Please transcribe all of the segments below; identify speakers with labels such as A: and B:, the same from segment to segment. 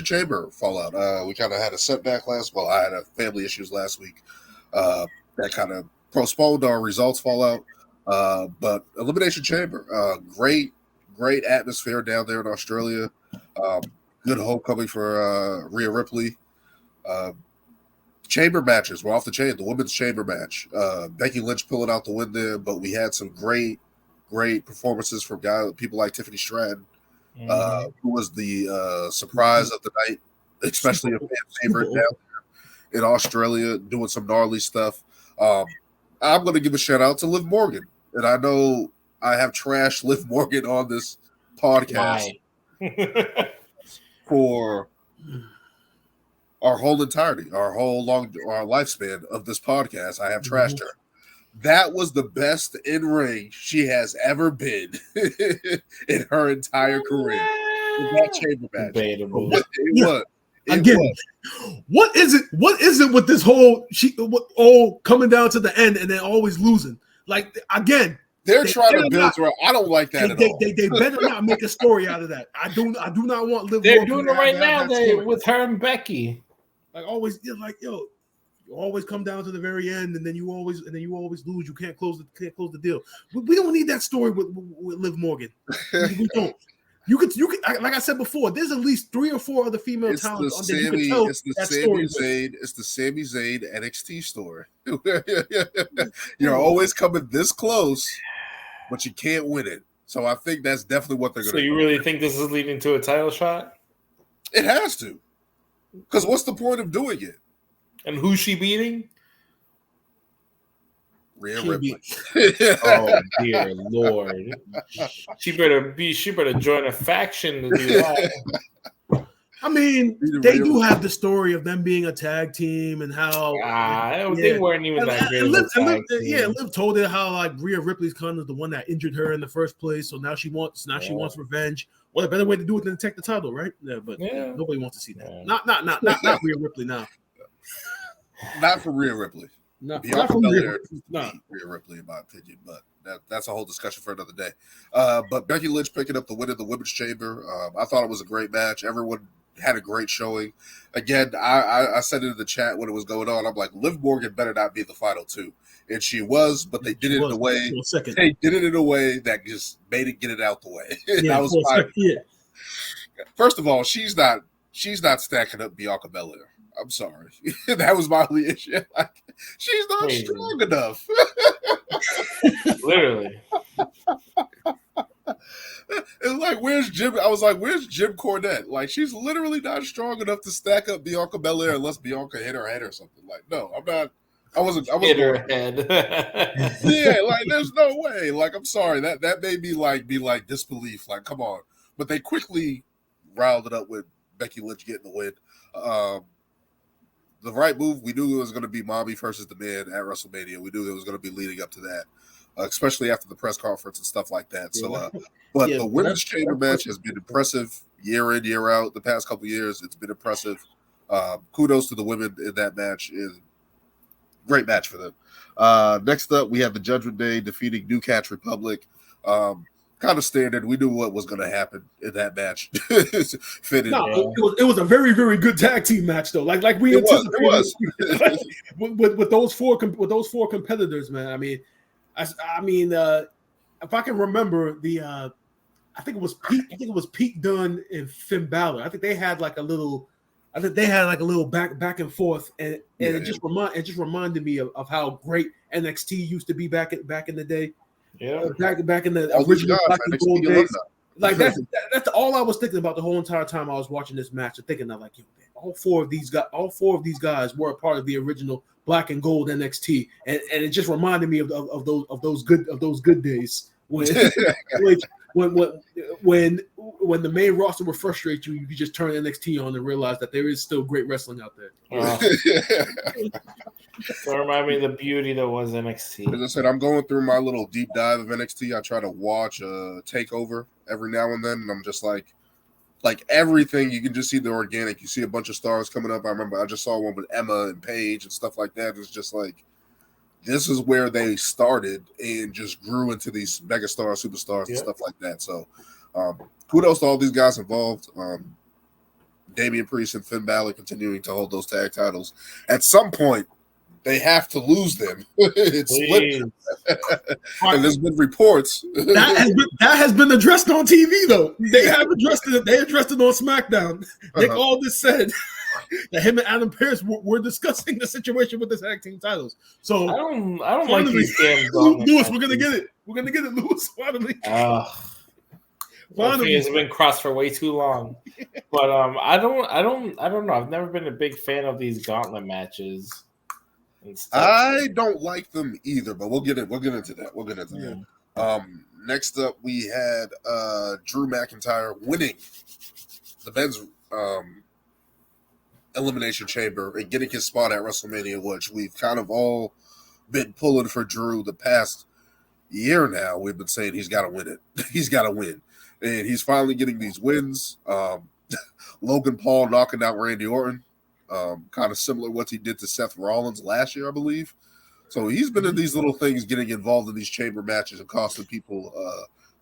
A: Chamber fallout. We kind of had a setback I had a family issues last week that kind of postponed our results fallout. But Elimination Chamber, great atmosphere down there in Australia. Good homecoming for Rhea Ripley. Uh, chamber matches were off the chain. The women's chamber match, Becky Lynch pulling out the win there, but we had some great performances from people like Tiffany Stratton, who was the surprise of the night, especially a fan favorite down there in Australia, doing some gnarly stuff. I'm going to give a shout out to Liv Morgan, and I know I have trashed Liv Morgan on this podcast for our whole entirety, our lifespan of this podcast. I have trashed her. That was the best in ring she has ever been in her entire career. That chamber match.
B: Debatable.
C: What is it? What is it with this whole coming down to the end and then always losing? Like again,
A: they're trying to build around. I don't like that at all.
C: They better not make a story out of that. I do not want Liv.
B: They're doing it right now. With her and Becky.
C: Like always, you always come down to the very end, and then you always lose. You can't close the deal. We don't need that story with Liv Morgan. We don't. You could like I said before. There's at least 3 or 4 other female talents on there. You can tell
A: it's the Sami Zayn NXT story. You're always coming this close, but you can't win it. So I think that's definitely what they're going to do.
B: So you really think this is leading to a title shot?
A: It has to. Because what's the point of doing it?
B: And who's she beating?
A: Rhea Ripley.
B: Oh dear Lord! She better join a faction to do that.
C: I mean, they do have the story of them being a tag team and how
B: they weren't even that great.
C: Liv told her how like Rhea Ripley's kind of the one that injured her in the first place, so now she wants revenge. What a better way to do it than to take the title, right? Yeah, but nobody wants to see that. Not Rhea Ripley now.
A: Not for Rhea Ripley.
C: Not
A: for
C: Rhea
A: Ripley, in my opinion, but that's a whole discussion for another day. But Becky Lynch picking up the win in the Women's Chamber. I thought it was a great match. Everyone had a great showing. Again, I said it in the chat when it was going on. I'm like, Liv Morgan better not be the final 2. And she was, but they did it in a way. They did it in a way that just made it get it out the way. That was fine. First of all, she's not stacking up Bianca Belair. I'm sorry. That was my only issue. Like, she's not strong enough.
B: Literally.
A: It's like, where's Jim? I was like, where's Jim Cornette? Like, she's literally not strong enough to stack up Bianca Belair unless Bianca hit her head or something. Like, no, I'm not. I wasn't
B: hit her head.
A: Yeah, like, there's no way. Like, I'm sorry. That made me be like disbelief. Like, come on. But they quickly riled it up with Becky Lynch getting the win. The right move. We knew it was going to be Mommy versus the Man at WrestleMania. We knew it was going to be leading up to that, especially after the press conference and stuff like that. So, but the Women's Chamber match has been impressive year in, year out. The past couple of years, it's been impressive. Kudos to the women in that match. Great match for them. Next up, we have the Judgment Day defeating New Catch Republic. Kind of standard. We knew what was going to happen in that match.
C: It was a very, very good tag team match, though. Like we anticipated. It was. with those four competitors, man. I mean, if I can remember I think it was Pete Dunne and Finn Balor. I think they had like a little back and forth, and it just reminded me of how great NXT used to be back in the day. Yeah, back in the original Black and Gold days. Like that's all I was thinking about the whole entire time I was watching this match. And thinking that like, all four of these guys were a part of the original Black and Gold NXT, and it just reminded me of those good days when when the main roster would frustrate you, you could just turn NXT on and realize that there is still great wrestling out there.
B: So remind me of the beauty that was NXT.
A: As I said, I'm going through my little deep dive of NXT. I try to watch TakeOver every now and then, and I'm just like everything, you can just see the organic. You see a bunch of stars coming up. I remember I just saw one with Emma and Paige and stuff like that. It's just like, this is where they started and just grew into these megastars, superstars, and stuff like that. So kudos to all these guys involved. Damian Priest and Finn Balor continuing to hold those tag titles. At some point, they have to lose them. It's split. And there's been reports
C: that has been addressed on TV though. They have addressed it. They addressed it on SmackDown. Nick Aldis said that him and Adam Pearce were discussing the situation with the tag team titles. So
B: I don't like these games.
C: Lewis, we're gonna get it. We're gonna get it, Lewis. Finally.
B: It's been crossed for way too long. But I don't know. I've never been a big fan of these gauntlet matches.
A: I don't like them either, but we'll get into that. Next up, we had Drew McIntyre winning the men's Elimination Chamber and getting his spot at WrestleMania, which we've kind of all been pulling for Drew the past year now. We've been saying he's got to win it. He's got to win. And he's finally getting these wins. Logan Paul knocking out Randy Orton. Kind of similar what he did to Seth Rollins last year, I believe. So he's been in these little things, getting involved in these chamber matches and costing people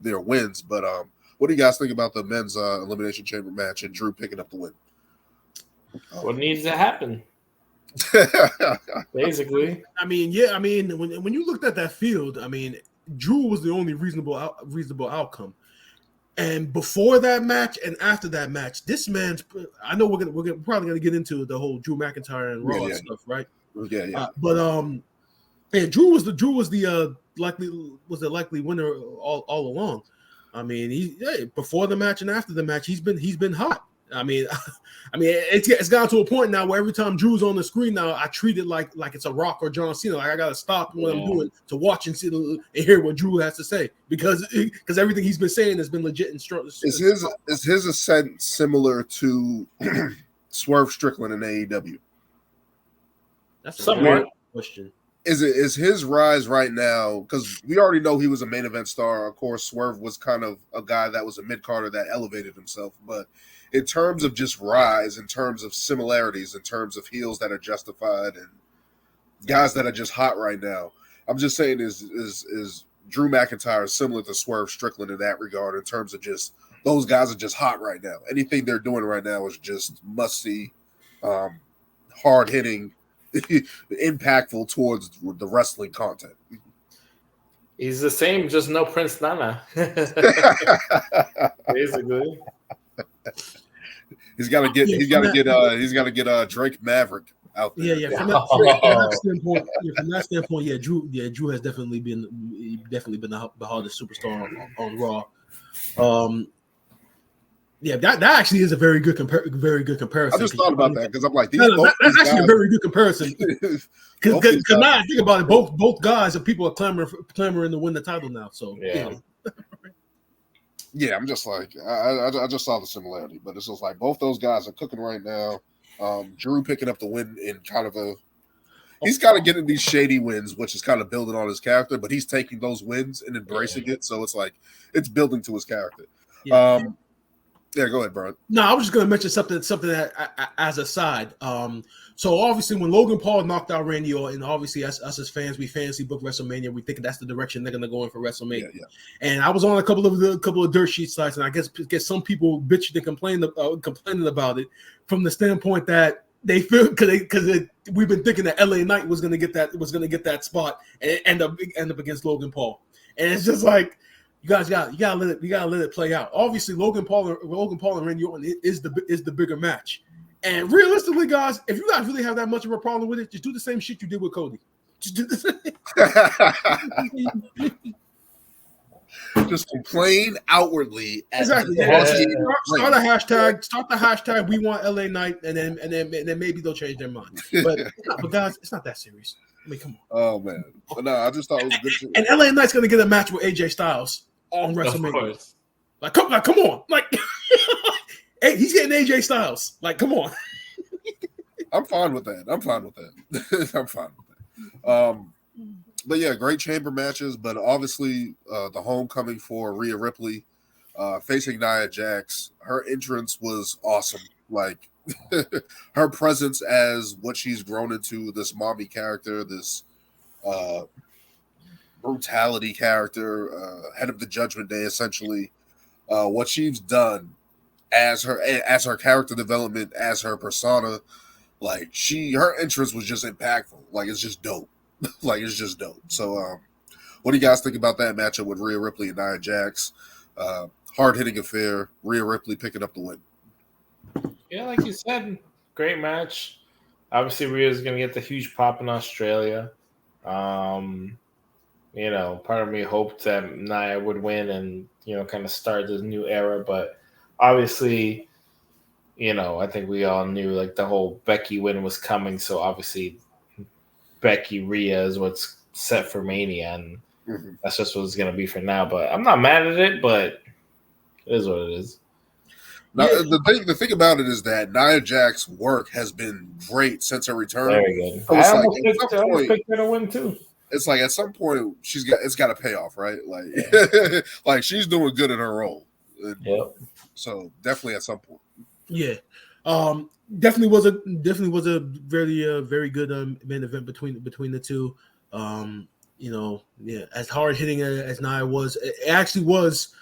A: their wins. But what do you guys think about the men's Elimination Chamber match and Drew picking up the win?
B: What needs to happen? Basically.
C: I mean, when you looked at that field, I mean, Drew was the only reasonable outcome. And before that match and after that match, this man's. I know we're probably gonna get into the whole Drew McIntyre and Raw stuff, right?
A: Yeah.
C: Drew was the likely winner all along. I mean, before the match and after the match, he's been hot. I mean, it's gotten to a point now where every time Drew's on the screen now, I treat it like it's a Rock or John Cena. Like I gotta stop what I'm doing to watch and see and hear what Drew has to say because everything he's been saying has been legit and strong.
A: Is his ascent similar to Swerve Strickland in AEW?
C: That's a great question.
A: Is his rise right now, because we already know he was a main event star. Of course, Swerve was kind of a guy that was a mid-carder that elevated himself. But in terms of just rise, in terms of similarities, in terms of heels that are justified and guys that are just hot right now, I'm just saying is Drew McIntyre similar to Swerve Strickland in that regard in terms of just those guys are just hot right now. Anything they're doing right now is just must-see, hard-hitting, impactful towards the wrestling content.
B: He's the same, just no Prince Nana. Basically,
A: he's got to get Drake Maverick out there.
C: Yeah. From that standpoint, Drew has definitely been the hardest superstar on Raw. Yeah, that actually is a very good comparison.
A: I just thought about that because I'm like,
C: that's actually a very good comparison. Because now I think about it, both guys and people are clamoring to win the title now. So
A: yeah, I'm just like I just saw the similarity, but it's just like both those guys are cooking right now. Drew picking up the win in kind of he's kind of getting these shady wins, which is kind of building on his character, but he's taking those wins and embracing it. So it's like it's building to his character. Yeah. Yeah, go ahead, Brian.
C: No, I was just going to mention something that, as a side. So obviously, when Logan Paul knocked out Randy Orton, obviously us as fans, we fantasy book WrestleMania. We think that's the direction they're going to go in for WrestleMania. Yeah. And I was on a couple of dirt sheet sites, and I guess some people bitching and complaining about it from the standpoint that they feel because we've been thinking that LA Knight was going to get that spot and end up against Logan Paul, and it's just like. You gotta let it play out. Obviously, Logan Paul and Randy Orton is the bigger match. And realistically, guys, if you guys really have that much of a problem with it, just do the same shit you did with Cody. Just do the same.
A: Just complain outwardly.
C: Exactly. Yeah. Start the hashtag. We want LA Knight, and then maybe they'll change their mind. But guys, it's not that serious. I mean, come on.
A: Oh man. But no, I just thought it was good.
C: And LA Knight's gonna get a match with AJ Styles on WrestleMania. Like, come on. Like, hey, he's getting AJ Styles. Like, come on.
A: I'm fine with that. I'm fine with that. But yeah, great chamber matches. But obviously, the homecoming for Rhea Ripley facing Nia Jax, her entrance was awesome. Like, her presence as what she's grown into, this mommy character, this brutality character, head of the Judgment Day, essentially. What she's done as her character development, as her persona. Like her entrance was just impactful. Like it's just dope. Like it's just dope. So, what do you guys think about that matchup with Rhea Ripley and Nia Jax? Hard hitting affair. Rhea Ripley picking up the win.
B: Yeah, like you said, great match. Obviously, Rhea's going to get the huge pop in Australia. You know, part of me hoped that Nia would win and, you know, kind of start this new era. But obviously, you know, I think we all knew like the whole Becky win was coming. So obviously, Becky Rhea is what's set for Mania. And that's just what it's going to be for now. But I'm not mad at it, but it is what it is.
A: Now, the thing about it is that Nia Jax's work has been great since her return.
B: Very good.
A: So
B: I almost picked her to win too.
A: It's like at some point it's got to pay off, right? Like, like she's doing good in her role.
B: Yep.
A: So definitely at some point.
C: Yeah. Definitely was a very good main event between the two. You know, yeah, as hard hitting as Nia was, it actually was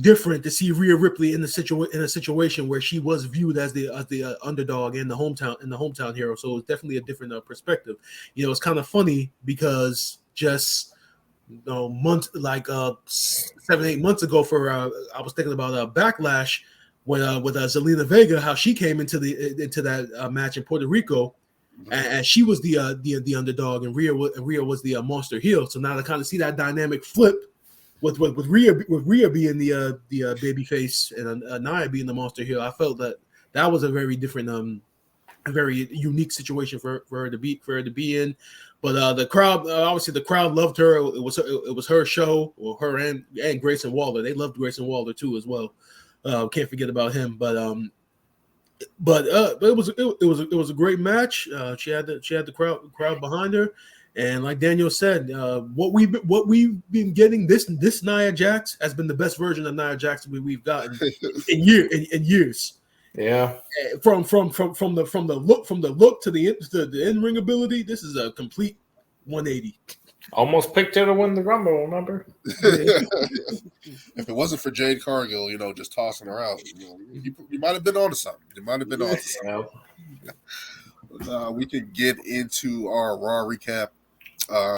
C: different to see Rhea Ripley in a situation where she was viewed as the underdog and the hometown hero. So it was definitely a different perspective. You know, it's kind of funny because just months like 7-8 months ago I was thinking about Backlash when with Zelina Vega, how she came into that match in Puerto Rico. And she was the underdog, and Rhea was the monster heel. So now to kind of see that dynamic flip with Rhea being the baby face and Nia being the monster heel, I felt that was a very different, a very unique situation for her to be in. But the crowd, obviously, the crowd loved her. It was her show, or her and Grayson Waller. They loved Grayson Waller too as well. Can't forget about him. But it was a great match. She had the crowd behind her. And like Daniel said, what we've been getting this Nia Jax has been the best version of Nia Jax we've gotten in years.
B: Yeah.
C: From the look to the in-ring ability, this is a complete 180.
B: Almost picked her to win the Rumble, remember?
A: If it wasn't for Jade Cargill, just tossing her out, you might have been onto something. You might have been onto something. We can get into our Raw recap.